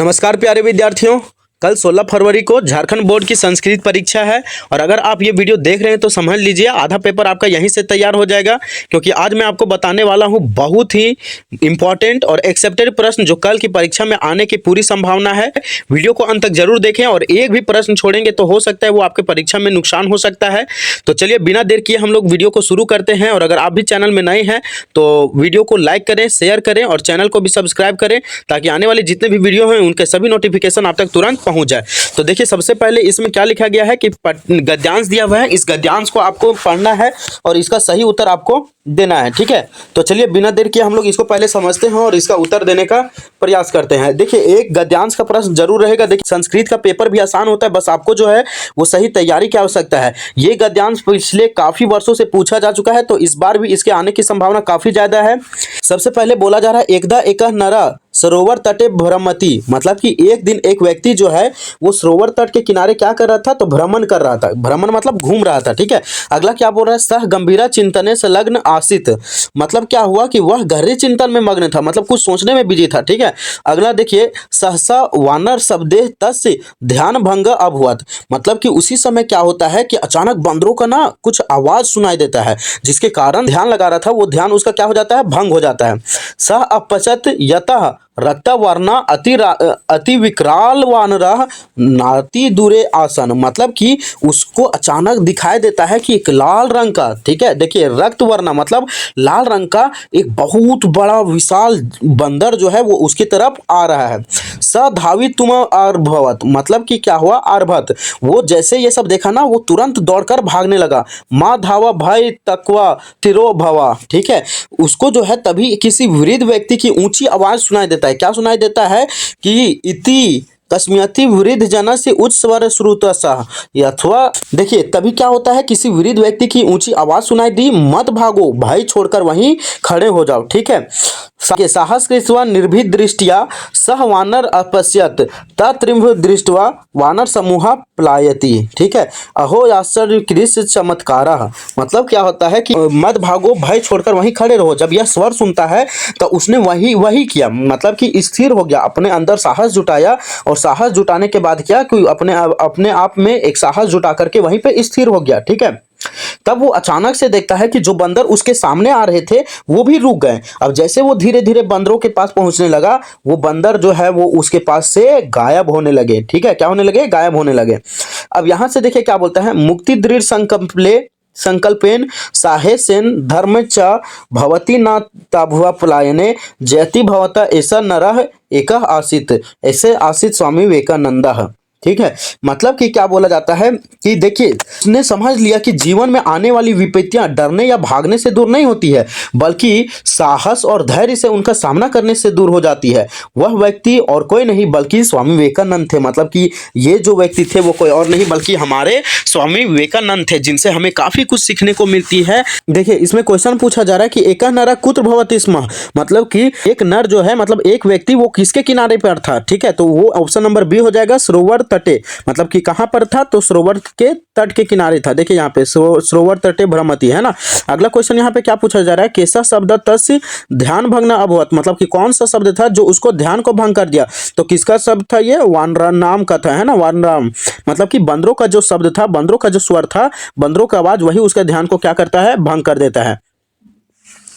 नमस्कार प्यारे विद्यार्थियों। कल 16 फरवरी को झारखंड बोर्ड की संस्कृत परीक्षा है और अगर आप ये वीडियो देख रहे हैं तो समझ लीजिए आधा पेपर आपका यहीं से तैयार हो जाएगा, क्योंकि आज मैं आपको बताने वाला हूँ बहुत ही इंपॉर्टेंट और एक्सेप्टेड प्रश्न जो कल की परीक्षा में आने की पूरी संभावना है। वीडियो को अंत तक जरूर देखें और एक भी प्रश्न छोड़ेंगे तो हो सकता है वो आपके परीक्षा में नुकसान हो सकता है। तो चलिए बिना देर किए हम लोग वीडियो को शुरू करते हैं। और अगर आप भी चैनल में नए हैं तो वीडियो को लाइक करें, शेयर करें और चैनल को भी सब्सक्राइब करें ताकि आने वाले जितने भी वीडियो हैं उनके सभी नोटिफिकेशन आप तक तुरंत पहुंच जाए। तो देखिए सबसे पहले इसमें क्या लिखा गया है कि गद्यांश दिया हुआ है, इस गद्यांश को आपको पढ़ना है और इसका सही उत्तर आपको देना है। ठीक है, तो चलिए बिना देर किए हम लोग इसको पहले समझते हैं और इसका उत्तर देने का प्रयास करते हैं। देखिए एक गद्यांश का प्रश्न जरूर रहेगा। देखिए संस्कृत का पेपर भी आसान होता है, बस आपको जो है वो सही तैयारी की आवश्यकता है। ये गद्यांश पिछले काफी वर्षों से पूछा जा चुका है तो इस बार भी इसके आने की संभावना काफी ज्यादा है। सबसे पहले बोला जा रहा है एकदा एकह नरा सरोवर तटे भ्रमति, मतलब कि एक दिन एक व्यक्ति जो है वो सरोवर तट के किनारे क्या कर रहा था, तो भ्रमण कर रहा था। भ्रमण मतलब घूम रहा था। ठीक है, अगला क्या बोल रहा है, सह गंभीरा चिंतने संलग्न आसित, मतलब क्या हुआ कि वह गहरे चिंतन में मग्न था, मतलब कुछ सोचने में बिजी था। ठीक है, अगला देखिए सहसा वानर शब्दे तस्य ध्यान भंग अभवत, मतलब कि उसी समय क्या होता है कि अचानक बंदरों का ना कुछ आवाज सुनाई देता है जिसके कारण ध्यान लगा रहा था वो ध्यान उसका क्या हो जाता है, भंग हो जाता है। सह अपचत यतः रक्तवर्णा अति विकराल वानरः नाति दूरे आसन, मतलब कि उसको अचानक दिखाई देता है कि एक लाल रंग का, ठीक है देखिए रक्तवर्णा मतलब लाल रंग का एक बहुत बड़ा विशाल बंदर जो है वो उसकी तरफ आ रहा है। सधावित तुम आर्भवत, मतलब कि क्या हुआ, आर्भत, वो जैसे ये सब देखा ना वो तुरंत दौड़कर भागने लगा। माँ धावा भय तकवा तिरो भवा, ठीक है, उसको जो है तभी किसी वृद्ध व्यक्ति की ऊंची आवाज सुनाई देता है। क्या सुनाई देता है कि इति कस्मियति वृद्ध जन से उच्च स्वर श्रुत सह, अथवा देखिए तभी क्या होता है किसी वृद्ध व्यक्ति की ऊंची आवाज सुनाई दी, मत भागो भय छोड़कर वहीं खड़े हो जाओ। ठीक है, साहस कृत्वा निर्भीत दृष्टिया सह वानर अपश्यत तत्रिंभ दृष्ट्वा वानर समूह प्लायति। ठीक है, अहो आश्चर्य कृष्ण चमत्कारः, मतलब क्या होता है कि मत भागो भय छोड़कर वहीं खड़े रहो। जब यह स्वर सुनता है तो उसने वही किया, मतलब कि स्थिर हो गया, अपने अंदर साहस जुटाया और साहस जुटाने के बाद क्या कि अपने आप में एक साहस जुटा करके वहीं पे स्थिर हो गया। ठीक है, तब वो अचानक से देखता है कि जो बंदर उसके सामने आ रहे थे वो भी रुक गए। अब जैसे वो धीरे धीरे बंदरों के पास पहुंचने लगा वो बंदर जो है वो उसके पास से गायब होने लगे। ठीक है, क्या होने लगे, गायब होने लगे। अब यहां से देखिए क्या बोलता है, मुक्ति दृढ़ संकल्पेन साहेसेन धर्म च भवती न ताभुआ पलायने जयति भवता ऐसा नरह एकह आसित, ऐसे आसित स्वामी विवेकानंद। ठीक है, मतलब कि क्या बोला जाता है कि देखिए उसने समझ लिया कि जीवन में आने वाली विपत्तियां डरने या भागने से दूर नहीं होती है बल्कि साहस और धैर्य से उनका सामना करने से दूर हो जाती है। वह व्यक्ति और कोई नहीं बल्कि स्वामी विवेकानंद थे, मतलब कि ये जो व्यक्ति थे वो कोई और नहीं बल्कि हमारे स्वामी विवेकानंद थे, जिनसे हमें काफी कुछ सीखने को मिलती है। देखिए इसमें क्वेश्चन पूछा जा रहा है कि एकह नर कुत्र भवति स्म, मतलब कि एक नर जो है मतलब एक व्यक्ति वो किसके किनारे पर था। ठीक है, तो वो ऑप्शन नंबर बी हो जाएगा, सरोवर तटे, मतलब कि कहां पर था, तो सरोवर के तट के किनारे था। देखिए यहाँ पे सरोवर तटे भ्रमति है ना। अगला क्वेश्चन यहाँ पे क्या पूछा जा रहा है, कैसा शब्द तस्य ध्यान भंग अभवत, मतलब कि कौन सा शब्द था जो उसको ध्यान को भंग कर दिया। तो किसका शब्द था, ये वानरा नाम का था, है ना, वानराम, मतलब कि बंदरों का जो शब्द था, बंदरों का जो स्वर था, बंदरों का आवाज वही उसका ध्यान को क्या करता है, भंग कर देता है।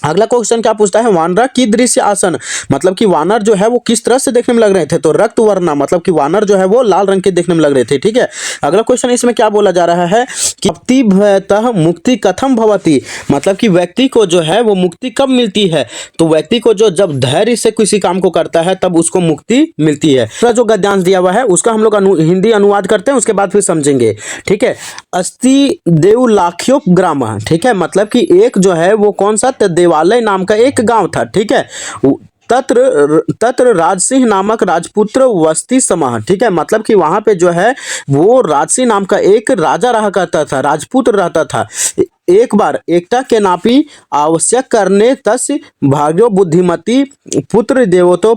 अगला क्वेश्चन क्या पूछता है, वानरा की दृश्य आसन, मतलब कि वानर जो है वो किस तरह से देखने में लग रहे थे, तो रक्त वर्णा, मतलब कि वानर जो है वो लाल रंग के देखने में लग रहे थे। ठीक है, अगला क्वेश्चन इसमें क्या बोला जा रहा है कि भयतः मुक्ति कथम भवति, मतलब कि व्यक्ति को जो है वो मुक्ति कब मिलती है, तो व्यक्ति को जो जब धैर्य से किसी काम को करता है तब उसको मुक्ति मिलती है। तो जो गद्यांश दिया हुआ है उसका हम लोग हिंदी अनुवाद करते हैं, उसके बाद फिर समझेंगे। ठीक है, अस्ति देवलाख्यो ग्राम, ठीक है, मतलब कि एक जो है वो कौन सा, देवालय नाम का एक गांव था। ठीक है, तत्र राजसिंह नामक राजपुत्र वस्ती समाह, ठीक है, मतलब कि वहां पे जो है वो राजसिंह नाम का एक राजा रहा करता था, राजपुत्र रहता था। एक बार एकटा के नापी आवश्यक करने तस् भाग्यो बुद्धिमती पुत्र देवतो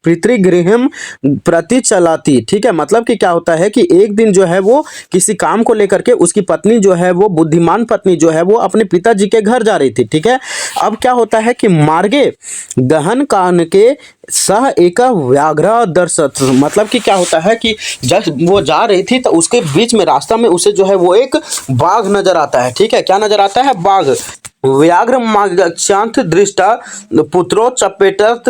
पितृगृहम प्रति चलाती। ठीक है, मतलब कि क्या होता है कि एक दिन जो है वो किसी काम को लेकर के उसकी पत्नी जो है वो बुद्धिमान पत्नी जो है वो अपने पिताजी के घर जा रही थी। ठीक है, अब क्या होता है कि मार्गे गहन कान के सह एक व्याघ्र दर्शत, मतलब कि क्या होता है कि जब वो जा रही थी तो उसके बीच में रास्ता में उसे जो है वो एक बाघ नजर आता है। ठीक है, क्या नजर आता है? बाघ। व्याघ्र माक्षांत दृष्टा पुत्रो चपेटत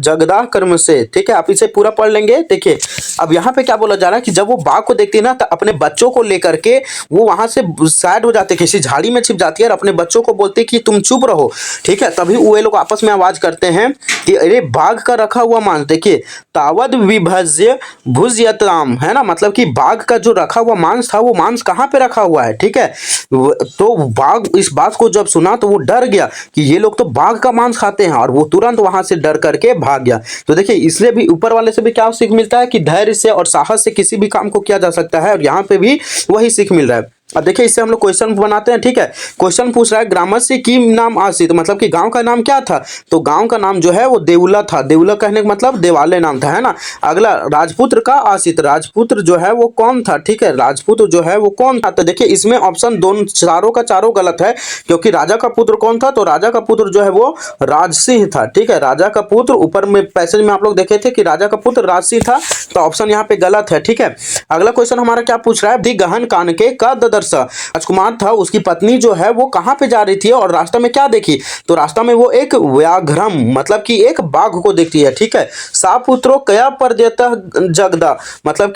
जगदा कर्म से। ठीक है, आप इसे पूरा पढ़ लेंगे। देखिए अब यहाँ पे क्या बोला जा रहा है कि जब वो बाघ को देखती है ना तो अपने बच्चों को लेकर के वो वहां से साइड हो जाते, किसी झाड़ी में छिप जाती है और अपने बच्चों को बोलती है कि तुम चुप रहो। ठीक है, तभी वो लोग आपस में आवाज करते हैं कि अरे बाघ का रखा हुआ मांस देखिए, तावद विभज्य भुज्यताम, है ना, मतलब कि बाघ का जो रखा हुआ मांस था वो मांस कहाँ पे रखा हुआ है। ठीक है, तो बाघ इस बात को जब सुना तो वो डर गया कि ये लोग तो बाघ का मांस खाते हैं, और वो तुरंत वहां से डर करके भाग गया। तो देखिए इसलिए भी ऊपर वाले से भी क्या सीख मिलता है कि धैर्य से और साहस से किसी भी काम को किया जा सकता है, और यहाँ पे भी वही सीख मिल रहा है। अब देखिए इससे हम लोग क्वेश्चन बनाते हैं। ठीक है, क्वेश्चन पूछ रहा है ग्रामस्य की नाम आसित, मतलब कि गांव का नाम क्या था? तो गांव का नाम जो है वो देवला था। देवला कहने का मतलब देवालय नाम था, है ना। अगला राजपुत्र का आसित, राजपुत्र जो है वो कौन था? ठीक है, राजपुत्र जो है वो कौन था? तो देखिए इसमें ऑप्शन दोनों चारों का चारों गलत है, क्योंकि राजा का पुत्र कौन था? तो राजा का पुत्र जो है वो राजसिंह था। ठीक है, राजा का पुत्र, ऊपर में पैसेज में आप लोग देखे थे कि राजा का पुत्र राजसिंह था, तो ऑप्शन यहाँ पे गलत है। ठीक है, अगला क्वेश्चन हमारा क्या पूछ रहा है? दी गहन कान के का राजकुमार था, उसकी पत्नी जो है वो कहां पे जा रही थी और रास्ता में क्या देखी? तो रास्ता में वो एक व्याघ्रम, मतलब कि एक बाघ को देखती है। ठीक है, सा पुत्रों कया पर देता जगदा, मतलब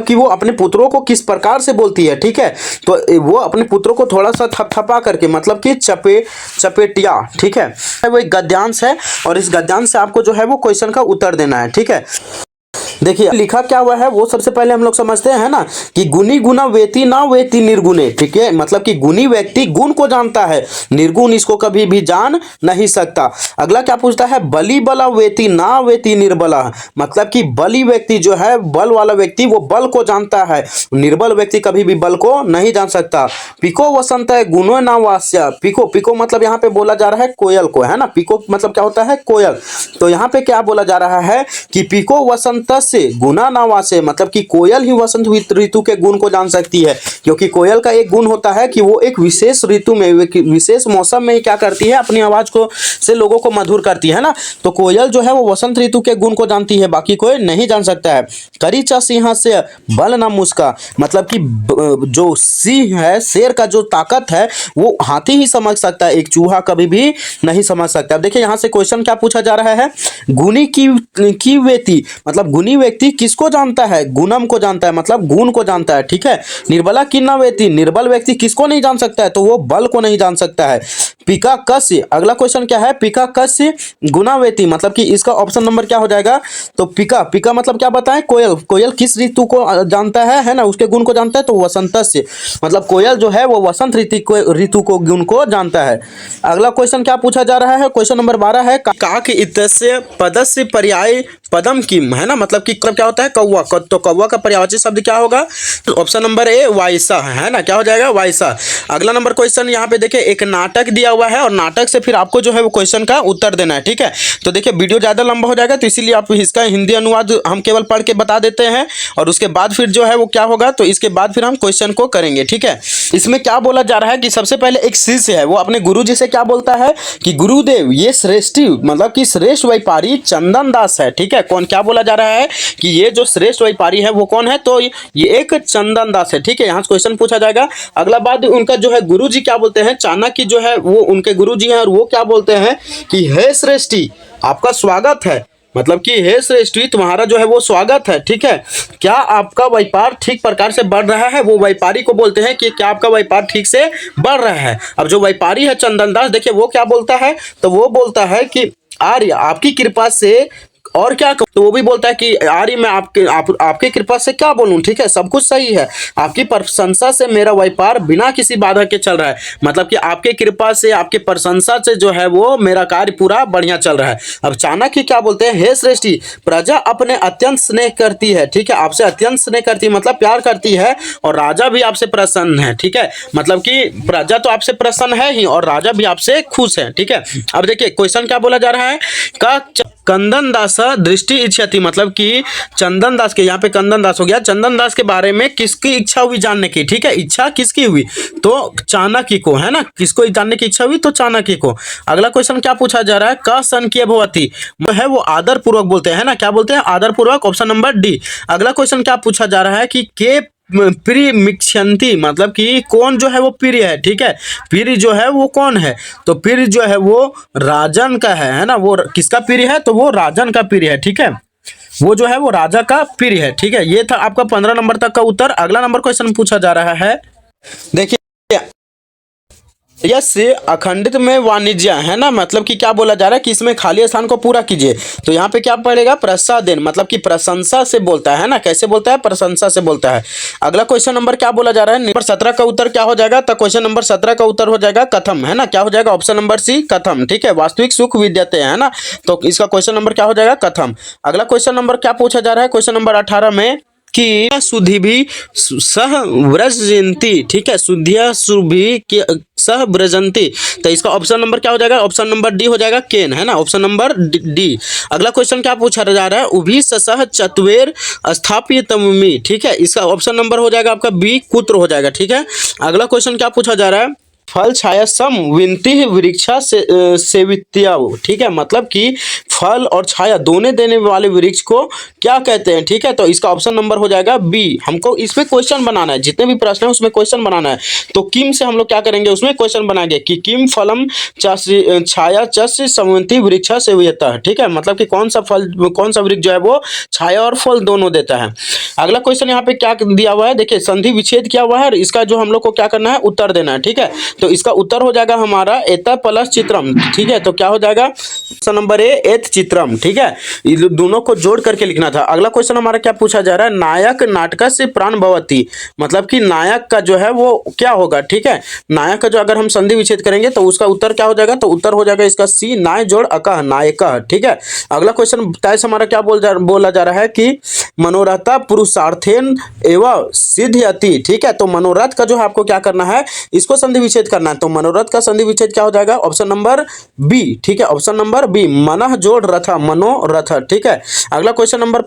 कि वो अपने पुत्रों को किस प्रकार से बोलती है। ठीक है, तो वो अपने पुत्रों को थोड़ा सा थपथपा करके, मतलब कि चपेटिया। ठीक है, वो एक गद्यांश है और इस गद्यांश से आपको जो है वो क्वेश्चन का उत्तर देना है। ठीक है, देखिए लिखा क्या हुआ है वो सबसे पहले हम लोग समझते हैं ना, कि गुणी गुना वेती ना वेती निर्गुणे। ठीक है, मतलब कि गुणी व्यक्ति गुण को जानता है, निर्गुण इसको कभी भी जान नहीं सकता। अगला क्या पूछता है? बली बला वेती ना वेती निर्बला, मतलब कि बली व्यक्ति जो है, बल वाला व्यक्ति, वो बल को जानता है, निर्बल व्यक्ति कभी भी बल को नहीं जान सकता। पिको वसंत है गुणो ना वास्य, पिको, पिको मतलब यहाँ पे बोला जा रहा है कोयल को, है ना। पिको मतलब क्या होता है? कोयल। तो यहाँ पे क्या बोला जा रहा है कि पिको वसंत से गुना ना वासे, मतलब कि कोयल ही वसंत ऋतु के गुण को जान सकती है, क्योंकि कोयल का एक गुण होता है कि वो एक विशेष ऋतु में, विशेष मौसम में ही क्या करती है? अपनी आवाज को से लोगों को मधुर करती है ना। तो कोयल जो है वो वसंत ऋतु के गुण को जानती है, बाकी कोई नहीं जान सकता है। करीचा सिंह से बल ना मुस्का, मतलब कि जो सिंह है, शेर का जो ताकत है वो हाथी ही समझ सकता है, एक चूहा कभी भी नहीं समझ सकता। अब देखिए यहाँ से क्वेश्चन क्या पूछा जा रहा है? गुणी की वेती, मतलब गुणी व्यक्ति किसको जानता है? गुणम को जानता है, मतलब गुण को जानता है। ठीक है, निर्बला किन्ना वेती, निर्बल व्यक्ति किसको नहीं जान सकता है? तो वो बल को नहीं जान सकता है। पिका कस्य, अगला क्वेश्चन क्या है? पिका कस्य गुणावेती, मतलब कि इसका ऑप्शन नंबर क्या हो जाएगा? तो पिका, पिका मतलब क्या बताएं? कोयल, कोयल किस ऋतु को जानता है ना, उसके गुण को जानता है, तो वसंत से, मतलब कोयल जो है वो वसंत ऋतु को गुण को जानता है। अगला क्वेश्चन क्या पूछा जा रहा है? क्वेश्चन नंबर 12 है काक इत्यस्य पदस्य पर्याय पदम किम, है ना, मतलब कि क्या होता है? कौवा। तो कौवा का पर्यायवाची शब्द क्या होगा? तो ऑप्शन नंबर ए वायसा, है ना, क्या हो जाएगा? वायसा। अगला नंबर क्वेश्चन यहाँ पे देखिए, एक नाटक दिया हुआ है और नाटक से फिर आपको जो है वो क्वेश्चन का उत्तर देना है। ठीक है, तो देखिए वीडियो ज़्यादा लंबा हो जाएगा, तो इसीलिए आप इसका हिंदी अनुवाद हम केवल पढ़ के बता देते हैं, और उसके बाद फिर जो है वो क्या होगा, तो इसके बाद फिर हम क्वेश्चन को करेंगे। ठीक है, इसमें क्या बोला जा रहा है कि सबसे पहले एक शिष्य है, वो अपने गुरु जी से क्या बोलता है कि गुरुदेव ये श्रेष्ठी, मतलब कि श्रेष्ठ व्यापारी चंदन दास है। ठीक है, कौन, क्या बोला जा रहा है कि ये जो श्रेष्ठ व्यापारी है वो कौन है? तो ये एक चंदन दास है। ठीक है, यहाँ से क्वेश्चन पूछा जाएगा। अगला बात, उनका जो है गुरु जी क्या बोलते हैं? चाणक्य जो है वो उनके गुरु जी हैं, और वो क्या बोलते हैं कि हे श्रेष्ठी आपका स्वागत है, मतलब कि हे श्रेष्ठी तुम्हारा जो है वो स्वागत है। ठीक है, क्या आपका व्यापार ठीक प्रकार से बढ़ रहा है? वो व्यापारी को बोलते हैं कि क्या आपका व्यापार ठीक से बढ़ रहा है। अब जो व्यापारी है चंदन दास, देखिए वो क्या बोलता है? तो वो बोलता है कि आर्य आपकी कृपा से, और क्या, तो वो भी बोलता है कि आर्य मैं आपके कृपा से क्या बोलूं। ठीक है, सब कुछ सही है, आपकी प्रशंसा से मेरा व्यापार बिना किसी बाधा के चल रहा है, मतलब कि आपके कृपा से, आपके प्रशंसा से जो है वो मेरा कार्य पूरा बढ़िया चल रहा है। अब चाणक्य क्या बोलते हैं? हे श्रेष्ठी प्रजा अपने अत्यंत स्नेह करती है। ठीक है, आपसे अत्यंत स्नेह करती है, मतलब प्यार करती है, और राजा भी आपसे प्रसन्न है। ठीक है, मतलब कि प्रजा तो आपसे प्रसन्न है ही, और राजा भी आपसे खुश है। ठीक है, अब देखिए क्वेश्चन क्या बोला जा रहा है? कंदन दास दृष्टि इच्छति, मतलब कि चंदन दास के, यहाँ पे कंदन दास हो गया, चंदन दास के बारे में किसकी इच्छा हुई जानने की, ठीक है, इच्छा किसकी हुई, तो चाणक्य को, है ना, किसको जानने की इच्छा हुई, तो चाणक्य को। अगला क्वेश्चन क्या पूछा जा रहा है, क सन की भवती है वो आदर पूर्वक बोलते हैं ना, क्या बोलते हैं, आदर पूर्वक, ऑप्शन नंबर डी। अगला क्वेश्चन क्या पूछा जा रहा है कि के प्रिमिक्षन्ति, मतलब कि कौन जो है वो प्रिय है, ठीक है, प्रिय जो है वो कौन है, तो प्रिय जो है वो राजन का है ना, वो किसका प्रिय है, तो वो राजन का प्रिय है, ठीक है, वो जो है वो राजा का प्रिय है, ठीक है। ये था आपका 15 नंबर तक का उत्तर। अगला नंबर क्वेश्चन पूछा जा रहा है, देखिए यस अखंडित में वाणिज्य, है ना, मतलब कि क्या बोला जा रहा है कि इसमें खाली स्थान को पूरा कीजिए, तो यहाँ पे क्या पड़ेगा, प्रसादेन, मतलब कि प्रशंसा से बोलता है ना, कैसे बोलता है, प्रशंसा से बोलता है। अगला क्वेश्चन नंबर क्या बोला जा रहा है, नंबर 17 का उत्तर क्या हो जाएगा, तो क्वेश्चन नंबर 17 का उत्तर हो जाएगा कथम, है ना, क्या हो जाएगा, ऑप्शन नंबर सी कथम, ठीक है, वास्तविक सुख विद्यते, है ना, तो इसका क्वेश्चन नंबर क्या हो जाएगा, कथम। अगला क्वेश्चन नंबर क्या पूछा जा रहा है, क्वेश्चन नंबर 18 में कि सुधि भी सह व्रजंती, ठीक है, सुधिया सुभी के सह व्रजंती, तो इसका ऑप्शन नंबर क्या हो जाएगा, ऑप्शन नंबर डी हो जाएगा, केन, है ना, ऑप्शन नंबर डी। अगला क्वेश्चन क्या पूछा जा रहा है, उभी सह चतुर्वेर स्थापितमी, ठीक है, इसका ऑप्शन नंबर हो जाएगा आपका बी, कुत्र हो जाएगा, ठीक है। अगला क्वेश्चन क्या पूछा जा रहा है, फल छाया सम विनती वृक्षा से सेवित्या, ठीक है, मतलब कि फल और छाया दोनों देने वाले वृक्ष को क्या कहते हैं, ठीक है, तो इसका ऑप्शन नंबर हो जाएगा बी। हमको इसमें क्वेश्चन बनाना है, जितने भी प्रश्न है उसमें क्वेश्चन बनाना है, तो किम से हम लोग क्या करेंगे, उसमें क्वेश्चन बनाएंगे कि किम फलम छाया चस्य समवंती वृक्षा सेव्यता, ठीक है, मतलब कि कौन सा फल, कौन सा वृक्ष जो है वो छाया और फल दोनों देता है। अगला क्वेश्चन यहाँ पे क्या दिया हुआ है, देखिए संधि विच्छेद क्या हुआ है, इसका जो हम लोग को क्या करना है, उत्तर देना है, ठीक है, तो इसका उत्तर हो जाएगा हमारा एत प्लस चित्रम, ठीक है, तो क्या हो जाएगा, ऑप्शन नंबर ए एत चित्रम, ठीक है, दोनों को जोड़ करके लिखना था। अगला क्वेश्चन हमारा क्या पूछा जा रहा है, नायक नाटक से प्राण भवती, मतलब कि नायक का जो है वो क्या होगा, ठीक है, नायक का जो अगर हम संधि विच्छेद करेंगे तो उसका उत्तर क्या हो जाएगा, तो उत्तर हो जाएगा इसका सी, नाय जोड़ अकह, नायकः, ठीक है। अगला क्वेश्चन तैस हमारा क्या बोला जा रहा है कि मनोरथ पुरुषार्थेन एवं सिद्ध्यति, ठीक है, तो मनोरथ का जो है आपको क्या करना है, इसको संधि विच्छेद करना है, तो मनोरथ का संधि विच्छेद क्या हो जाएगा, ऑप्शन नंबर बी, ठीक है, ऑप्शन नंबर बी, मनः जोड़ रथ, मनोरथ, ठीक है। अगला क्वेश्चन नंबर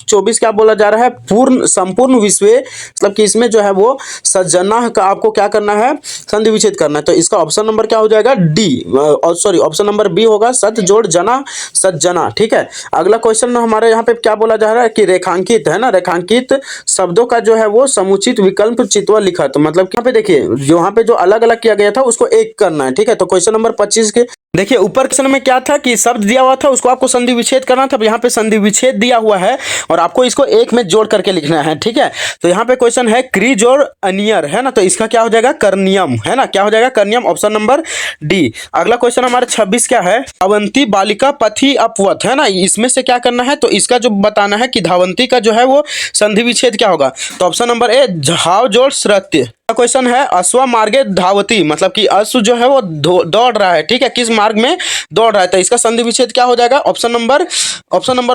24 क्या बोला जा रहा है, पूर्ण संपूर्ण विश्व, मतलब कि इसमें जो है वो सज्जना का आपको क्या करना है, संधि विच्छेद करना है, तो इसका ऑप्शन नंबर क्या हो जाएगा, D, sorry option number B होगा, सत जोड़ जना सज्जना, ठीक है। अगला क्वेश्चन हमारे यहाँ पे क्या बोला जा रहा है कि रेखांकित, है ना, रेखांकित शब्दों का जो है वो समुचित विकल्प चित्वा लिखा, तो मतलब यहाँ पे देखिए जो यहाँ पे जो अलग अलग किया गया था उसको एक करना है, ठीक है, तो क्वेश्चन नंबर 25 के देखिए ऊपर क्वेश्चन में क्या था कि शब्द दिया हुआ था उसको आपको संधि विच्छेद करना था, यहाँ पे संधि विच्छेद दिया हुआ है और आपको इसको एक में जोड़ करके लिखना है, ठीक है। तो यहाँ पे क्वेश्चन है क्री जोड़ अनियर, है ना, तो इसका क्या हो जाएगा, कर्नियम, है ना, क्या हो जाएगा, कर्नियम, ऑप्शन नंबर डी। अगला क्वेश्चन हमारा 26 क्या है, अवंती बालिका पथी अपवत, है ना, इसमें से क्या करना है, तो इसका जो बताना है कि धावंती का जो है वो संधि विच्छेद क्या होगा, तो ऑप्शन नंबर ए झाव जोड़ श्रत्य। क्वेश्चन है अश्व मार्गे धावती, मतलब कि अश्व जो है वो दौड़ रहा है, ठीक है, किस मार्ग में दौड़ रहा है, तो इसका संधि विच्छेद क्या हो जाएगा, ऑप्शन नंबर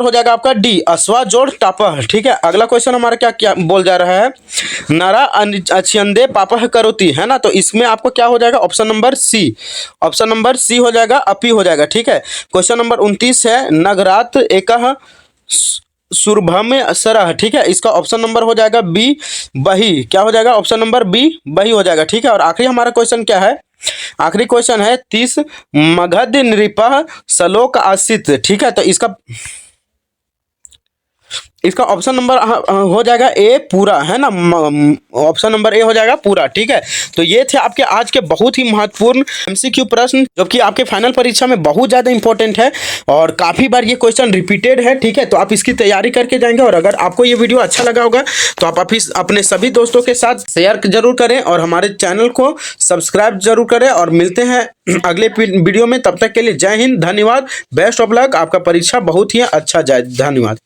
हो जाएगा आपका डी, अश्वा जोड़ टापह, ठीक है। अगला क्वेश्चन हमारा क्या क्या बोल जा रहा है, नरा अचियंदे पापह करोती, है ना, तो इसमें आपको क्या हो जाएगा, ऑप्शन नंबर सी हो जाएगा, अपी हो जाएगा, ठीक है। क्वेश्चन नंबर 29 है नगरात एकह सुरभम सरह, ठीक है, इसका ऑप्शन नंबर हो जाएगा बी, बही, क्या हो जाएगा, ऑप्शन नंबर बी, बही हो जाएगा, ठीक है। और आखिरी हमारा क्वेश्चन क्या है, आखिरी क्वेश्चन है 30 मगध नृपः सलोक आसित, ठीक है, तो इसका ऑप्शन नंबर हो जाएगा ए पूरा, है ना, ऑप्शन नंबर ए हो जाएगा पूरा, ठीक है। तो ये थे आपके आज के बहुत ही महत्वपूर्ण एमसीक्यू प्रश्न जो कि आपके फाइनल परीक्षा में बहुत ज़्यादा इंपॉर्टेंट है और काफ़ी बार ये क्वेश्चन रिपीटेड है, ठीक है, तो आप इसकी तैयारी करके जाएंगे। और अगर आपको ये वीडियो अच्छा लगा होगा तो आप अपने सभी दोस्तों के साथ शेयर जरूर करें और हमारे चैनल को सब्सक्राइब जरूर करें और मिलते हैं अगले वीडियो में। तब तक के लिए जय हिंद, धन्यवाद, बेस्ट ऑफ लक, आपका परीक्षा बहुत ही अच्छा जाए, धन्यवाद।